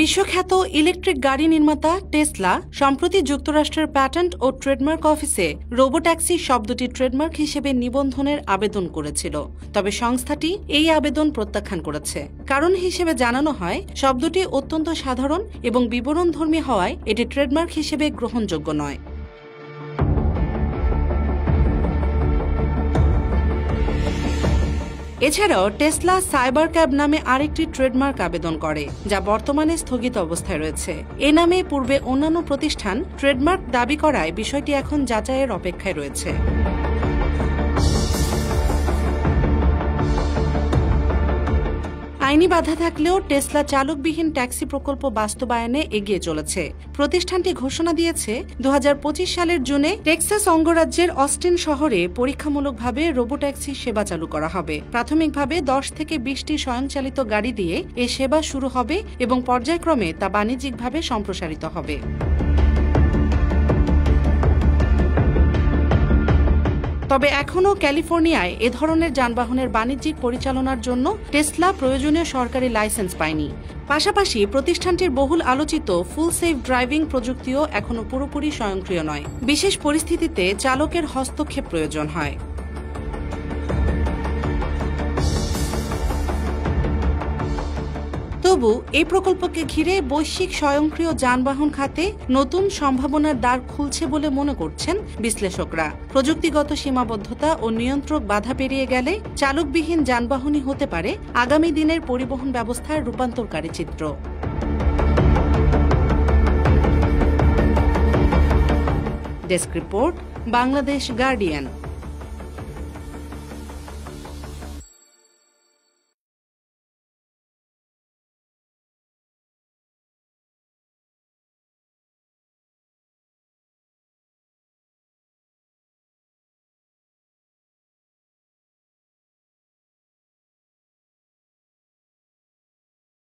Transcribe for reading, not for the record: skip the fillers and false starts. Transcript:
বিশ্বখ্যাত ইলেকট্রিক গাড়ি নির্মাতা টেসলা সম্প্রতি যুক্তরাষ্ট্রের প্যাটেন্ট ও ট্রেডমার্ক অফিসে রোবোট্যাক্সি শব্দটি ট্রেডমার্ক হিসেবে নিবন্ধনের আবেদন করেছিল। তবে সংস্থাটি এই আবেদন প্রত্যাখ্যান করেছে। কারণ হিসেবে জানানো হয়, শব্দটি অত্যন্ত সাধারণ এবং বিবরণধর্মী হওয়ায় এটি ট্রেডমার্ক হিসেবে গ্রহণযোগ্য নয়। এছাড়াও টেসলা সাইবার ক্যাব নামে আরেকটি ট্রেডমার্ক আবেদন করে, যা বর্তমানে স্থগিত অবস্থায় রয়েছে। এ নামে পূর্বে অন্যান্য প্রতিষ্ঠান ট্রেডমার্ক দাবি করায় বিষয়টি এখন যাচাইয়ের অপেক্ষায় রয়েছে। আইনি বাধা থাকলেও টেসলা চালকবিহীন ট্যাক্সি প্রকল্প বাস্তবায়নে এগিয়ে চলেছে। প্রতিষ্ঠানটি ঘোষণা দিয়েছে 2025 সালের জুনে টেক্সাস অঙ্গরাজ্যের অস্টিন শহরে পরীক্ষামূলকভাবে রোবোট্যাক্সি সেবা চালু করা হবে। প্রাথমিকভাবে 10 থেকে 20টি স্বয়ংচালিত গাড়ি দিয়ে এ সেবা শুরু হবে এবং পর্যায়ক্রমে তা বাণিজ্যিকভাবে সম্প্রসারিত হবে। তবে এখনও ক্যালিফোর্নিয়ায় এ ধরনের যানবাহনের বাণিজ্যিক পরিচালনার জন্য টেসলা প্রয়োজনীয় সরকারি লাইসেন্স পায়নি। পাশাপাশি প্রতিষ্ঠানটির বহুল আলোচিত ফুল সেফ ড্রাইভিং প্রযুক্তিও এখনও পুরোপুরি স্বয়ংক্রিয় নয়। বিশেষ পরিস্থিতিতে চালকের হস্তক্ষেপ প্রয়োজন হয়। তবু এই প্রকল্পকে ঘিরে বৈশ্বিক স্বয়ংক্রিয় যানবাহন খাতে নতুন সম্ভাবনার দ্বার খুলছে বলে মনে করছেন বিশ্লেষকরা। প্রযুক্তিগত সীমাবদ্ধতা ও নিয়ন্ত্রক বাধা পেরিয়ে গেলে চালকবিহীন যানবাহনই হতে পারে আগামী দিনের পরিবহন ব্যবস্থার রূপান্তরকারী চিত্র। Desk report, Bangladesh guardian.